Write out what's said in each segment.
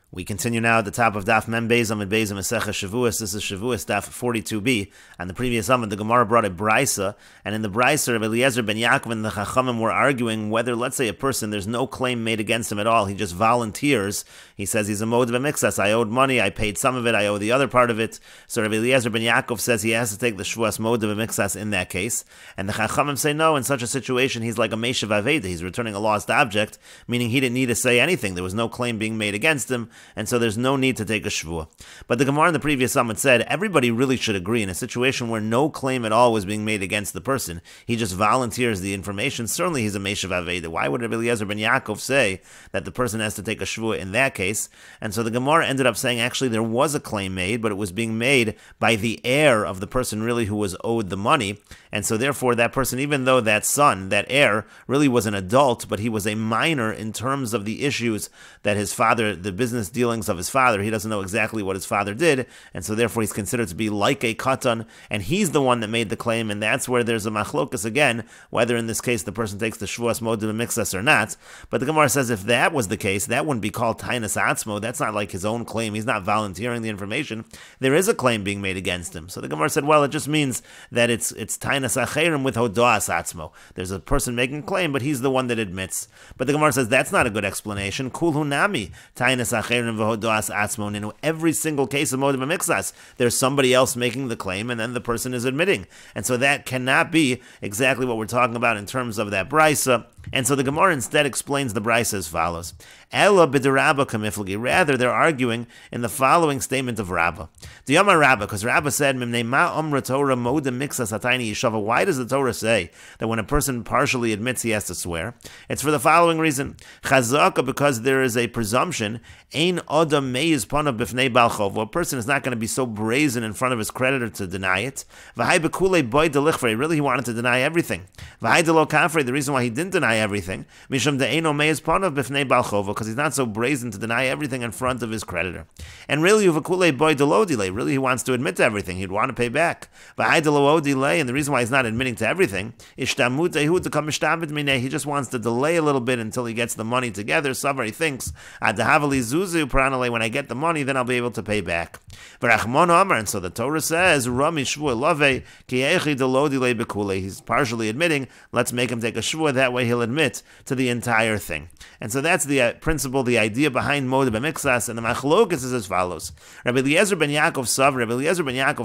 We continue now at the top of Daf Mem Beis Amud Beis Masechah Shavuos. This is Shavuos Daf 42b. On the previous Amud, the Gemara brought a brisa, and in the brisa, Rabbi Eliezer ben Yaakov and the Chachamim were arguing whether, let's say, a person, there's no claim made against him at all. He just volunteers. He says he's a mod b'mixas. I owed money. I paid some of it. I owe the other part of it. So Rabbi Eliezer ben Yaakov says he has to take the Shavuos mod b'mixas in that case. And the Chachamim say no. In such a situation, he's like a Meishav Aveda. He's returning a lost object, meaning he didn't need to say anything. There was no claim being made against him, and so there's no need to take a shvuah. But the Gemara in the previous summit said everybody really should agree in a situation where no claim at all was being made against the person. He just volunteers the information. Certainly he's a Meishav Aveda. Why would Rabbi Eliezer ben Yaakov say that the person has to take a shvuah in that case? And so the Gemara ended up saying actually there was a claim made, but it was being made by the heir of the person really who was owed the money. And so therefore that person, even though that son, that heir, really was an adult, but he was a minor in terms of the issues that his father, the business dealings of his father, he doesn't know exactly what his father did, and so therefore he's considered to be like a katan, and he's the one that made the claim, and that's where there's a machlokas again, whether in this case the person takes the shvuas mod b'mixas or not. But the Gemara says if that was the case, that wouldn't be called tainas atzmo. That's not like his own claim. He's not volunteering the information. There is a claim being made against him. So the Gemara said, well, it just means that it's tainas acherim with hodoas atzmo. There's a person making a claim, but he's the one that admits. But the Gemara says that's not a good explanation. Kul hunami tainas acherim v'hodoas atzmo. In every single case of mod b'mixas, there's somebody else making the claim, and then the person is admitting. And so that cannot be exactly what we're talking about in terms of that brisa. And so the Gemara instead explains the brisa as follows. Ela b'derabba kamiflagi. Rather, they're arguing in the following statement of Rabbah. The Yama Rabbah, because Rabbah said, Mimnei ma umra Torah moda mixas hatayni yishava. Why does the Torah say that when a person partially admits he has to swear? It's for the following reason. Chazaka, because there is a presumption, ein adam meiz panav b'fnei bal chov. A person is not going to be so brazen in front of his creditor to deny it. V'hai bekulei boy delichvrei. Really, he wanted to deny everything. V'hai delo kafrei. The reason why he didn't deny everything, mishum de'eno meiz panav b'fnei bal chov, because he's not so brazen to deny everything in front of his creditor. And really, v'kulei boy delo delay. Really, he wants to admit to everything. He'd want to pay back. V'hai delo delay. And the reason why he's not admitting to everything, ishtamut ehu to come mishtabit mineh. He just wants to delay a little bit until he gets the money together. Savar, he thinks, adahavali zuzu pranale. When I get the money, then I'll be able to pay back. And so the Torah says, Rami shvuah love ki echi delo delay bekule. He's partially admitting. Let's make him take a shvuah. That way he'll admit to the entire thing. And so that's the principle, the idea behind mod b'mixas. And the machlokas is as follows. Rabbi Eliezer ben Yaakov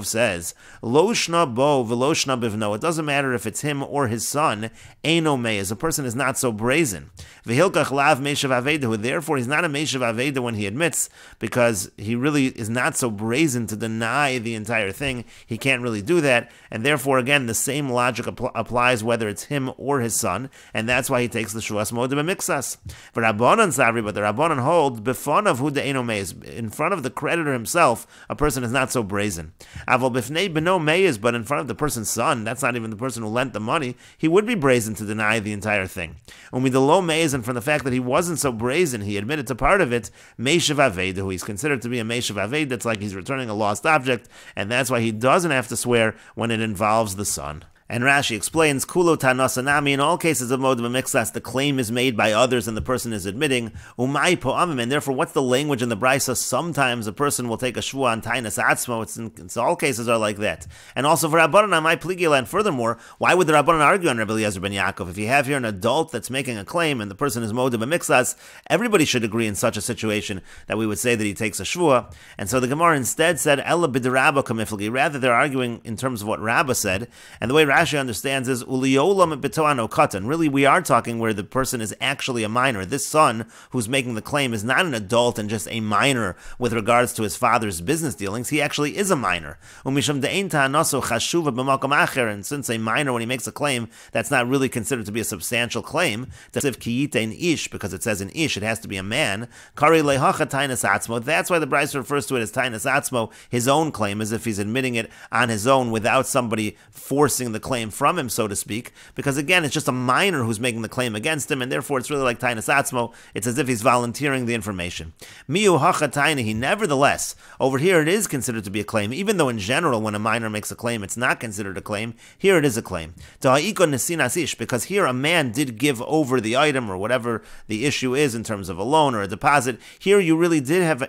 says, Lo shna bo v'lo shna bivno. It doesn't matter if it's him or his son. Eino meiz. A person is not so brazen. V'hilkach lav meishav avedahu. Therefore, he's not a meishav aveda when he admits, because he really is not so brazen to deny the entire thing. He can't really do that. And therefore, again, the same logic applies whether it's him or his son. And that's why he takes the shuas mod b'mixas. But the Rabbanan hold b'fanav hu de'eno meiz. In front of the creditor himself, a person is not so brazen. Aval b'fnei b'no meiz, but in front of the person's son, that's not even the person who lent the money, he would be brazen to deny the entire thing. Umidalo meiz, and from the fact that he wasn't so brazen, he admitted to part of it, meishav aveda, who he's considered to be a meishav aveda. It's like he's returning a lost object, and that's why he doesn't have to swear when it involves the son. And Rashi explains, Kulo tanasanami, in all cases of mod b'mixas, the claim is made by others and the person is admitting, umay po'amim, and therefore what's the language in the brisa? Sometimes a person will take a shvuah on tainas atzmo. It's all cases are like that. And also for Rabbanan, amay pligila, and furthermore, why would the Rabbanan argue on Rabbi Eliezer ben Yaakov? If you have here an adult that's making a claim and the person is mod b'mixas, everybody should agree in such a situation that we would say that he takes a shvuah. And so the Gemara instead said, Ella b'derabba kamiflagi. Rather, they're arguing in terms of what Rabbah said, and the way Rashi understands is uliolam betoano katan. Really, we are talking where the person is actually a minor. This son who's making the claim is not an adult and just a minor with regards to his father's business dealings. He actually is a minor. And since a minor, when he makes a claim, that's not really considered to be a substantial claim. Because it says in ish, it has to be a man. That's why the Bryce refers to it as tainas atzmo, his own claim, as if he's admitting it on his own without somebody forcing the claim from him, so to speak, because again, it's just a minor who's making the claim against him, and therefore it's really like Tainas Atzmo. It's as if he's volunteering the information. Miu hacha tainahi, nevertheless, over here it is considered to be a claim, even though in general when a minor makes a claim it's not considered a claim. Here it is a claim. Because here a man did give over the item or whatever the issue is in terms of a loan or a deposit. Here you really did have a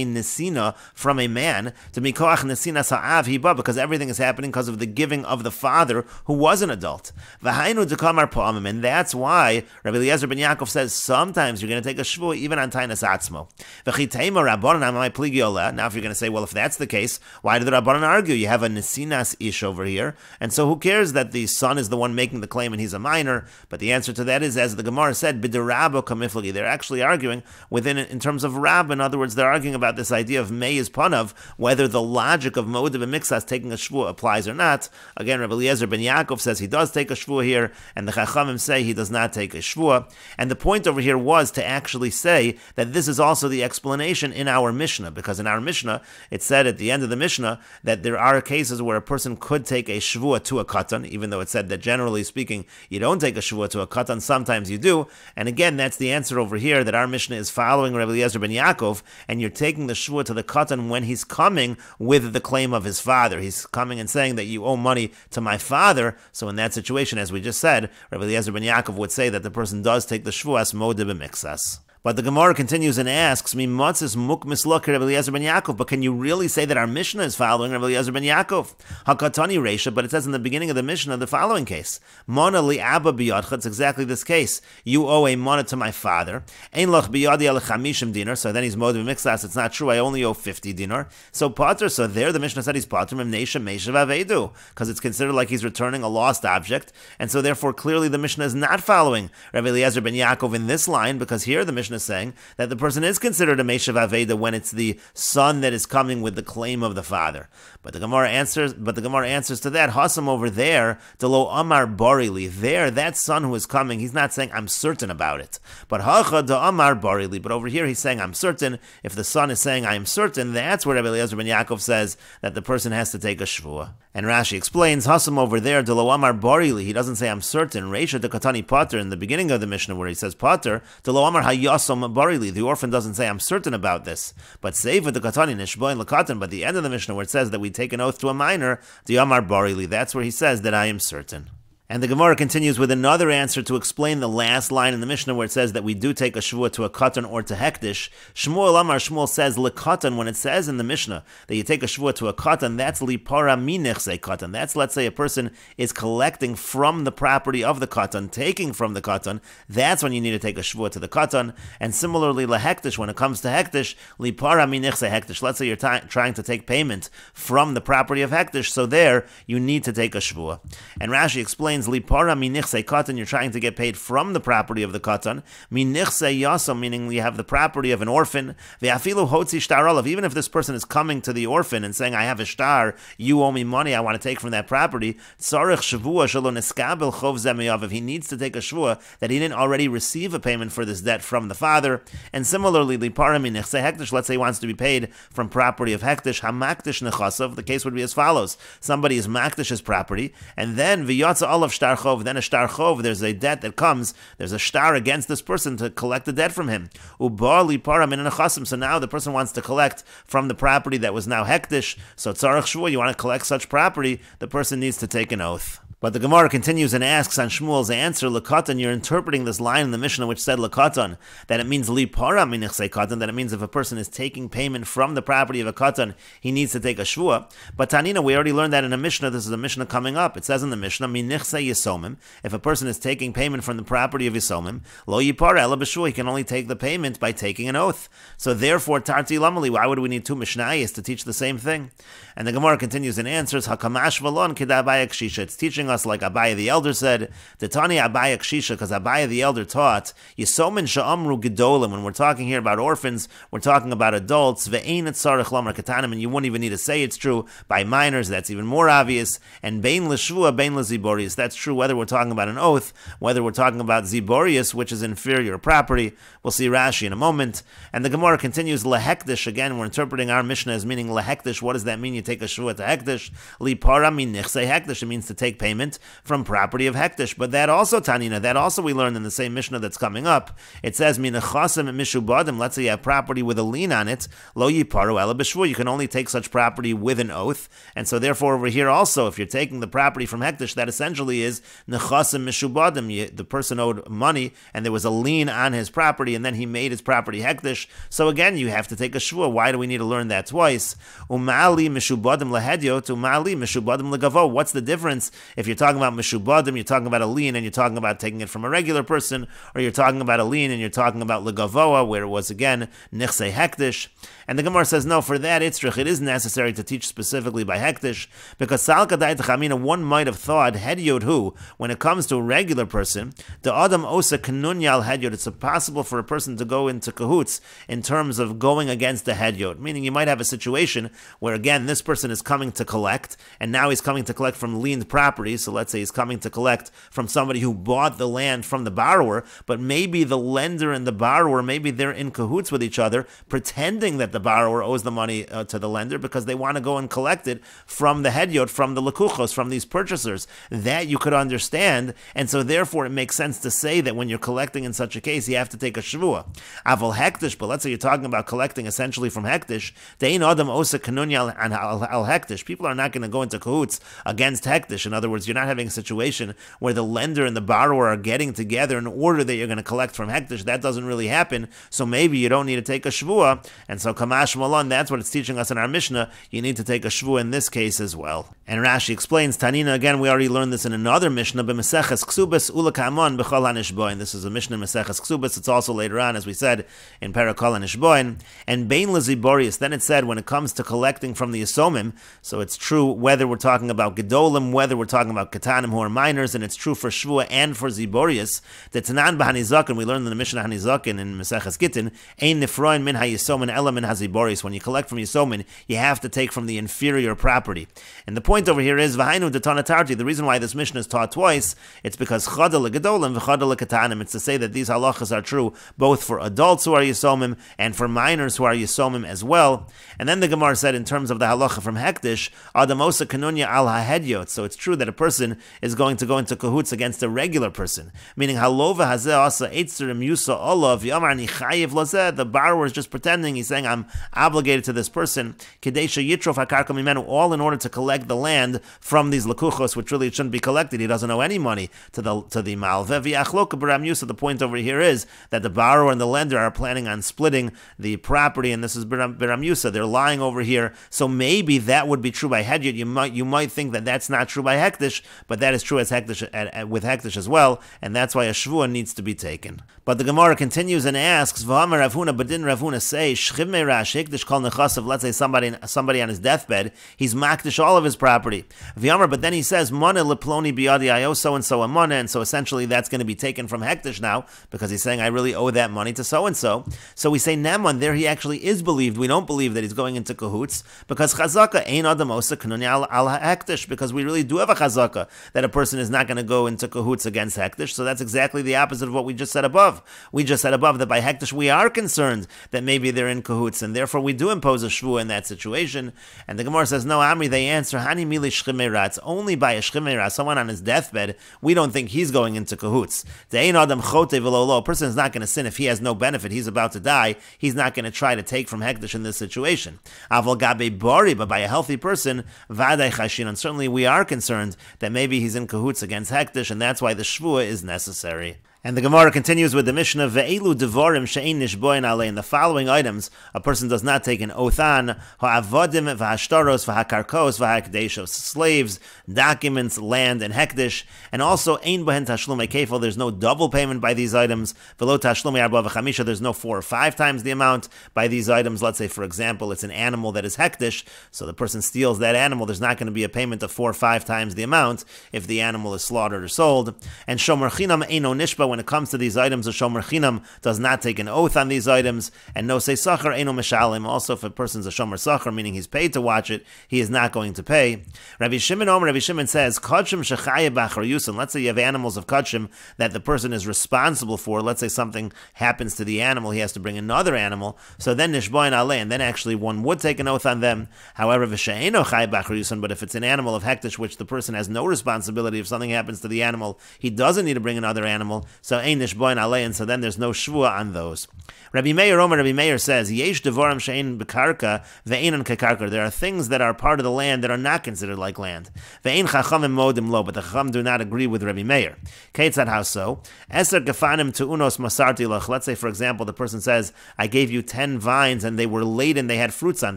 nesina from a man to mikoach nesina sa'av hiba, because everything is happening because of the giving of the father who was an adult. V'hainu dekamar pa'amim, and that's why Rabbi Eliezer ben Yaakov says sometimes you're going to take a shvua even on Tainas Atzmo. V'chitema rabbanan amai pligi oleh. Now if you're going to say, well, if that's the case, why did the rabbanan argue? You have a nesinas ish over here, and so who cares that the son is the one making the claim and he's a minor? But the answer to that is, as the Gemara said, b'derabo kamiflagi. They're actually arguing in terms of rab. In other words, they're arguing about this idea of mei is panav, whether the logic of moed and mixas taking a shvua applies or not. Again, Rabbi Eliezer ben Yaakov says he does take a shvua here, and the Chachamim say he does not take a shvua. And the point over here was to actually say that this is also the explanation in our Mishnah, because in our Mishnah it said at the end of the Mishnah that there are cases where a person could take a shvua to a katan, even though it said that generally speaking you don't take a shvua to a katan, sometimes you do. And again, that's the answer over here, that our Mishnah is following Rabbi Eliezer ben Yaakov, and you're taking the shvua to the katan when he's coming with the claim of his father. He's coming and saying that you owe money to my father. So in that situation, as we just said, Rabbi Eliezer ben Yaakov would say that the person does take the shvuas modeh b'mixas. But the Gemara continues and asks, "Mi matzis muk mislok Rabbi Eliezer ben Yaakov." But can you really say that our Mishnah is following Rabbi Eliezer ben Yaakov? Hakatani reisha, but it says in the beginning of the Mishnah the following case: Mana li abba biyadcha. It's exactly this case. You owe a mana to my father. Ein lach biyadi al chamishim dinar. So then he's modeh b'mixas. It's not true. I only owe 50 dinar. So pater. So there the Mishnah said he's pater memneisha meishav avedu, because it's considered like he's returning a lost object, and so therefore clearly the Mishnah is not following Rabbi Eliezer ben Yaakov in this line, because here the Mishnah is saying that the person is considered a Meishav Aveda when it's the son that is coming with the claim of the father. But the Gemara answers to that, Hasam over there, Delo Amar Barili, there, that son who is coming, he's not saying I'm certain about it. But Hacha da Amar Barili, but over here he's saying I'm certain. If the son is saying I am certain, that's where Rabbi Eliezer ben Yaakov says that the person has to take a shvua. And Rashi explains, Hasam over there, Delo Amar Barili, he doesn't say I'm certain. Reisha de Katani Pater, in the beginning of the Mishnah where he says Pater, Delo Amar Hayasam Barili, the orphan doesn't say I'm certain about this. But Seiva de Katani Nishboin Lakatan, but the end of the Mishnah where it says that we take an oath to a minor, the Amar Barili, that's where he says that I am certain. And the Gemara continues with another answer to explain the last line in the Mishnah where it says that we do take a shvua to a katan or to hektish. Shmuel Amar, Shmuel says lekatan, when it says in the Mishnah that you take a shvua to a katan, that's lipara minichse katan. That's, let's say a person is collecting from the property of the katan, taking from the katan, that's when you need to take a shvua to the katan. And similarly lehektish, when it comes to hektish, lipara minichse hektish. Let's say you're trying to take payment from the property of hektish, so there you need to take a shvua. And Rashi explains, lipara minichse katan, you're trying to get paid from the property of the katan. Minichse yasam, meaning you have the property of an orphan. Ve'afilu hotzi shtar olav, even if this person is coming to the orphan and saying, I have a shtar, you owe me money, I want to take from that property. Tzarech shavua shelo neskabel chov zeh, if he needs to take a shvua that he didn't already receive a payment for this debt from the father. And similarly, lipara minichse hektish, let's say he wants to be paid from property of hektish, hamaktish nechasav, the case would be as follows: somebody is maktish's property, and then v'yatza olav shtar chov, then a shtar chov, there's a debt that comes, there's a shtar against this person to collect the debt from him. Uba lipara min nechasim, so now the person wants to collect from the property that was now hektish, so tzarech shvua, you want to collect such property, the person needs to take an oath. But the Gemara continues and asks on Shmuel's answer, Lekatan, you're interpreting this line in the Mishnah which said Lekatan, that it means Lipara minichse katan, that it means if a person is taking payment from the property of a katan, he needs to take a shvua. But Tanina, we already learned that in a Mishnah, this is a Mishnah coming up. It says in the Mishnah, Minichse yisomim, if a person is taking payment from the property of yisomim, Lo yipara ela b'shvua, he can only take the payment by taking an oath. So therefore, Tarti lamali, why would we need two Mishnayos to teach the same thing? And the Gemara continues and answers, Hakamash v'lon kida Abaya kshisha, it's teaching us like Abaya the elder said, Titani Abaya kshisha, because Abaya the elder taught, Yisomin sha'amru gedolim, when we're talking here about orphans, we're talking about adults, ve'ein et sarich lamar katanim, and you wouldn't even need to say it's true. By minors, that's even more obvious. And bein l'shvua, bein l'ziborius, that's true whether we're talking about an oath, whether we're talking about ziborius, which is inferior property. We'll see Rashi in a moment. And the Gemara continues, lehektish, again, we're interpreting our Mishnah as meaning lehektish. What does that mean? You take a shvua to hektish. Lipara min nichse hektish, it means to take payment payment from property of hektish. But that also, Tanina, that also we learned in the same Mishnah that's coming up. It says, Minachasim mishubadim, let's say you have property with a lien on it, lo yiparu ela b'shvu, you can only take such property with an oath. And so therefore over here also, if you're taking the property from hektish, that essentially is nechasim mishubadim, the person owed money, and there was a lien on his property, and then he made his property hektish. So again, you have to take a shvua. Why do we need to learn that twice? Umali mishubadim lehedyot, umali mishubadim legavo. What's the difference if you're talking about mishubadim, you're talking about a lien, and you're talking about taking it from a regular person, or you're talking about a lien and you're talking about legavoa, where it was again nichse hektish? And the Gemara says, no, for that itzrich, it is necessary to teach specifically by hektish, because salka da'it chamina, one might have thought hedyot hu, when it comes to a regular person, the adam osa kanunyal hedyot, it's impossible for a person to go into cahoots in terms of going against the hedyot. Meaning you might have a situation where again this person is coming to collect, and now he's coming to collect from liened property. So let's say he's coming to collect from somebody who bought the land from the borrower, but maybe the lender and the borrower, maybe they're in cahoots with each other, pretending that the borrower owes the money to the lender because they want to go and collect it from the hedyot, from the lekuchos, from these purchasers. That you could understand, and so therefore it makes sense to say that when you're collecting in such a case, you have to take a shvua. Aval hektish, but let's say you're talking about collecting essentially from hektish. Dein adam osa kanunya al hektish. People are not going to go into cahoots against hektish. In other words, you're not having a situation where the lender and the borrower are getting together in order that you're going to collect from hektish. That doesn't really happen. So maybe you don't need to take a shvua. And so kamash malon, that's what it's teaching us in our Mishnah. You need to take a shvua in this case as well. And Rashi explains, Tanina, again, we already learned this in another Mishnah, b'meseches ksubas ulakamon b'chol hanishboin. This is a Mishnah meseches ksubas. It's also later on, as we said, in Parakol hanishboin. And bein leziborius, then it said, when it comes to collecting from the Yisomim, so it's true whether we're talking about Gedolim, whether we're talking about Katanim who are minors, and it's true for Shvua and for Ziborius, the Tanan b'hanizakin, we learned in the Mishnah Hanizakin in Meseches Gittin, ein nifroin min ha-Yisomin ela min ha-Ziborius. When you collect from Yisomin, you have to take from the inferior property. And the point over here is, v'hainu detanatarti, the reason why this Mishnah is taught twice, it's because chada legedolim v'chada lekatanim. It's to say that these halachas are true both for adults who are Yisomim and for minors who are Yisomim as well. And then the Gemara said in terms of the halacha from hektish, adamosa kanunya al hahedyot. So it's true that a person is going to go into cahoots against a regular person, meaning halova hazeh asa eitzerim yusa olav yamar ni chayiv lazeh. The borrower is just pretending, he's saying I'm obligated to this person, kedesha yitrof hakarka mimenu, all in order to collect the land from these lekuchos, which really shouldn't be collected. He doesn't owe any money to the malveh v'yachloka b'ram yusa. The point over here is that the borrower and the lender are planning on splitting the property, and this is b'ram yusa. They're lying over here. So maybe that would be true by hedyot. You might think that that's not true by hektish, but that is true as hektish, with hektish as well, and that's why a shvua needs to be taken. But the Gemara continues and asks, V'amar Rav Huna, but didn't Rav Huna say, Shchiv meirash hektish kol nechasav, let's say somebody on his deathbed, he's makdish all of his property. V'amar, but then he says, Mana leploni biyadi, I owe so-and-so a mana, and so essentially that's going to be taken from hektish now, because he's saying, I really owe that money to so-and-so. So we say, Neman, there he actually is believed. We don't believe that he's going into cahoots, because chazaka ein adam osa kanunya al hektish, because we really do have a chazaka that a person is not going to go into cahoots against hektish. So that's exactly the opposite of what we just said above. We just said above that by hektish we are concerned that maybe they're in cahoots, and therefore we do impose a shvua in that situation. And the Gemara says, no, Amri, they answer, Hani mili shchimeira. It's only by a shchimeira, someone on his deathbed, we don't think he's going into cahoots. Ein adam chote v'lo. A person is not going to sin if he has no benefit. He's about to die. He's not going to try to take from hektish in this situation. Aval gabe bari, but by a healthy person, vaday chashin. And certainly we are concerned that maybe he's in cahoots against hektish, and that's why the shvua is necessary. And the Gemara continues with the Mishnah, Ve'elu devarim she'ein nishboin alei. In the following items, a person does not take an oath on, ha'avodim v'hashtaros v'hakarkos v'hakdeshos, slaves, documents, land, and hektish, and also ein behen tashlumei kefil, there's no double payment by these items, v'lo tashlumei arba v'chamisha, there's no 4 or 5 times the amount by these items. Let's say, for example, it's an animal that is hektish, so the person steals that animal, there's not going to be a payment of 4 or 5 times the amount if the animal is slaughtered or sold. And shomer chinam eino nishba, when it comes to these items, a shomer chinam does not take an oath on these items, and no say sachar eino mishalim. Also, if a person's a shomer sachar, meaning he's paid to watch it, he is not going to pay. Rabbi Shimon says, Kodshim shechaya b'achar yusin. Let's say you have animals of kodshim that the person is responsible for. Let's say something happens to the animal, he has to bring another animal. So then nishboin aleh, and then actually one would take an oath on them. However, v'she'eno chaya b'achar yusin. But if it's an animal of hektish, which the person has no responsibility, if something happens to the animal, he doesn't need to bring another animal. So ein nishboin aleh, and so then there's no shvua on those. Rabbi Meir says, Yesh devarim she'ein b'karka ve'einon kekarka. There are things that are part of the land that are not considered like land. Ve'ein chachamim modim lo, but the chacham do not agree with Rabbi Meir. Keitzad, how so? Eser gefanim tu'unos masarti lach. Let's say, for example, the person says, I gave you 10 vines and they were laden, they had fruits on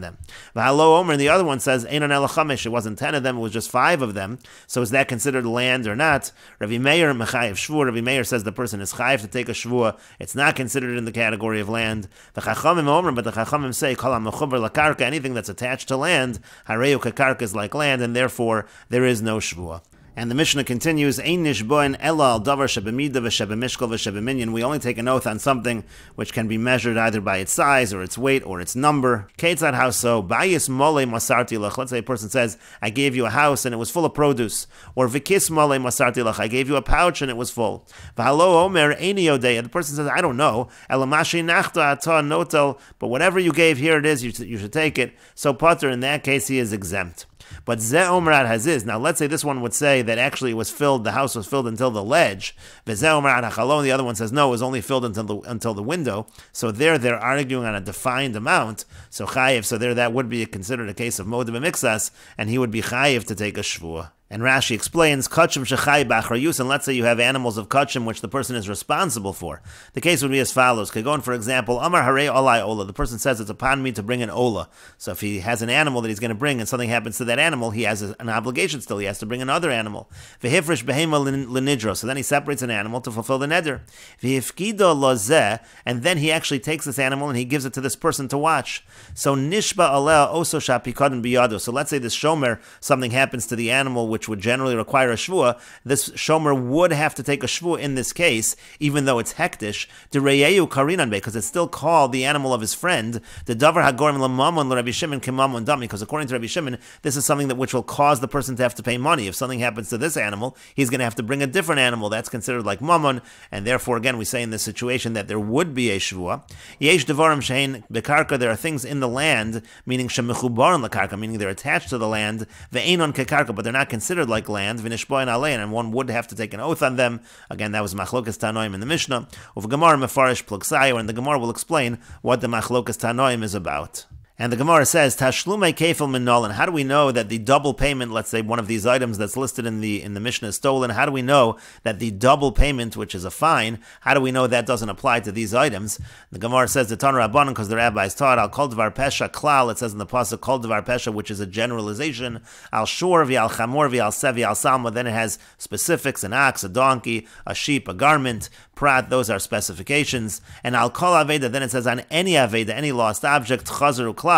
them. V'halo omer, and the other one says, einon elachamish, it wasn't 10 of them, it was just 5 of them. So is that considered land or not? Rabbi Meir mechayev shvur. Rabbi Meir says the person is chayev to take a shvur. It's not considered in the category of land. The chachamim omer, but the chachamim say, kol ha'mechuber lakarka, anything that's attached to land, hareu kakarka is like land, and therefore there is no shvua. And the Mishnah continues, Ein nishboin ela al davar shebemida v'shebemishkol v'shebeminyan. We only take an oath on something which can be measured either by its size or its weight or its number. Keitzad, how so? Bayis mole masarti lach. Let's say a person says, I gave you a house and it was full of produce. Or vikis mole masarti lach. I gave you a pouch and it was full. V'halo omer eini yodei. The person says, I don't know. Elamashi nachta ata notel. But whatever you gave, here it is, you should take it. So Potter, in that case, he is exempt. But ze omrat haziz. Now, let's say this one would say that actually it was filled, the house was filled until the ledge. V'ze omrat hachalon. The other one says no, it was only filled until the window. So they're arguing on a defined amount. So chayiv. So that would be considered a case of modim mixas, and he would be chayiv to take a shvua. And Rashi explains, Kachim shechai b'achrayus, and let's say you have animals of kachim which the person is responsible for. The case would be as follows. Kagon, for example, Amar harei olai ola. The person says it's upon me to bring an ola. So if he has an animal that he's going to bring and something happens to that animal, he has an obligation still. He has to bring another animal. V'hifresh behema l'nidro. So then he separates an animal to fulfill the neder. V'hifkido lozeh, and then he actually takes this animal and he gives it to this person to watch. So nishba aleh oso shapikadon biyado. So let's say this shomer, something happens to the animal which would generally require a shvua. This shomer would have to take a shvua in this case, even though it's hektish, dereyeyu karinan be, because it's still called the animal of his friend. The davar hagorim lamamon l'Rabbi Shimon kemamon dami, because according to Rabbi Shimon, this is something which will cause the person to have to pay money. If something happens to this animal, he's going to have to bring a different animal. That's considered like mammon, and therefore, again, we say in this situation that there would be a shvua. Yesh devarim shein bekarka. There are things in the land, meaning shemechubaron lakarka, meaning they're attached to the land. Ve'enon kekarka, but they're not considered like land, v'nishboin alein, and one would have to take an oath on them. Again, that was machlokas tanoim in the Mishnah. Of Gemara mefarish plugsayo, and the Gemara will explain what the machlokas tanoim is about. And the Gemara says, Tashlumei kefil min nolan. How do we know that the double payment, let's say one of these items that's listed in the Mishnah is stolen, how do we know that the double payment, which is a fine, how do we know that doesn't apply to these items? The Gemara says, the Tanur Rabbanan, because the rabbis taught, al kol dvar pesha klal, it says in the pasuk, kol dvar pesha, which is a generalization, al shor v'al chamor v'al sev v'al salma, then it has specifics, an ox, a donkey, a sheep, a garment, prat, those are specifications, and al kol aveda, then it says on any aveda, any lost object, chazer uklal,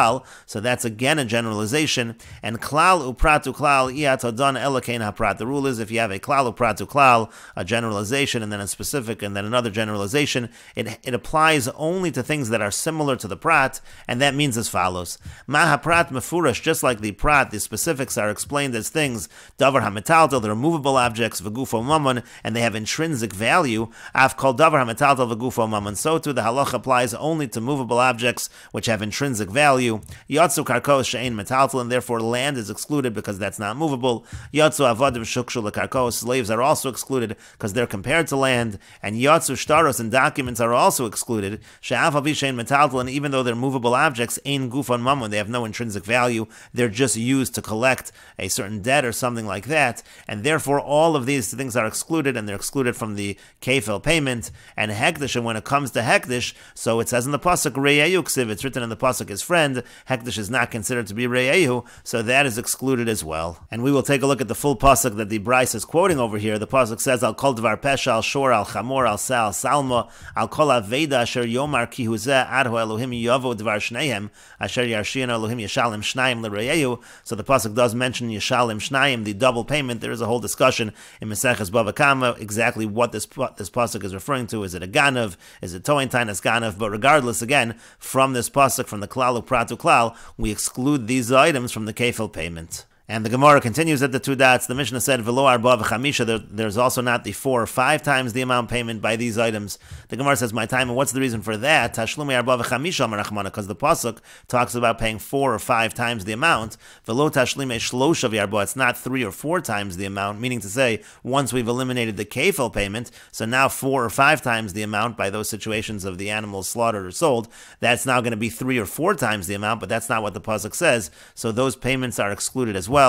so that's again a generalization. And klal uprat uklal iatodon elokein haprat. The rule is if you have a klal uprat uklal, a generalization, and then a specific, and then another generalization, it applies only to things that are similar to the prat, and that means as follows: mahaprat mefurash, just like the prat, the specifics are explained as things davar hametaltel, they're movable objects, v'gufo mammon, and they have intrinsic value. Af kol davar hametaltel v'gufo mammon. So too the halach applies only to movable objects which have intrinsic value. Yatsu karkos she'ein metaltal, and therefore land is excluded because that's not movable. Yatsu avodim shukshu lekarkos, slaves are also excluded because they're compared to land. And yatsu shtaros, and documents are also excluded. She'af avi she'ein metaltal, and even though they're movable objects, ein gufon mammon, they have no intrinsic value. They're just used to collect a certain debt or something like that. And therefore all of these things are excluded, and they're excluded from the kefil payment. And hektish, and when it comes to hektish, so it says in the pasuk re'ayu ksiv, it's written in the pasuk his friend. end, Hekdesh is not considered to be Re'ehu, so that is excluded as well. And we will take a look at the full pasuk that the Bryce is quoting over here. The pasuk says, Al kol dvar pesha, al shor, al chamor, al sa, al salma, al kol aveda asher yomar ki huzeh adho Elohim yavo dvar shneihem, asher yarshian Elohim yeshalem shnayim l're'ehu. So the pasuk does mention yeshalem shnayim, the double payment. There is a whole discussion in Maseches Bava Kama exactly what this pasuk is referring to. Is it a ganav? Is it toin tainas ganav? But regardless, again, from this pasuk, from the klal upratu klal, we exclude these items from the kefil payment. And the Gemara continues at the two dots. The Mishnah said, "V'lo arba v'chamisha." There's also not the 4 or 5 times the amount payment by these items. The Gemara says, "My time." And what's the reason for that? Tashlumi arba v'chamisha marachmana, because the pasuk talks about paying 4 or 5 times the amount. V'lo tashlime shlosha v'arba. It's not 3 or 4 times the amount. Meaning to say, once we've eliminated the kefil payment, so now 4 or 5 times the amount by those situations of the animals slaughtered or sold. That's now going to be 3 or 4 times the amount, but that's not what the pasuk says. So those payments are excluded as well.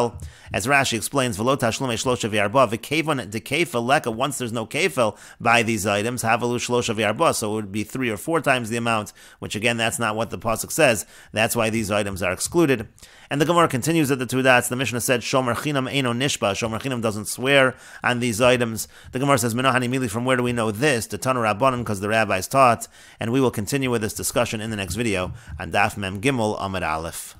As Rashi explains, once there's no kefil by these items, so it would be 3 or 4 times the amount, which again, that's not what the pasuk says. That's why these items are excluded. And the Gemara continues at the two dots. The Mishnah said, Shomer Chinam Eino Nishba. Shomer Chinam doesn't swear on these items. The Gemara says, Minohani Mili, from where do we know this? To Tanu Rabbanan, because the rabbis taught. And we will continue with this discussion in the next video on Daf Mem Gimel Amud Aleph.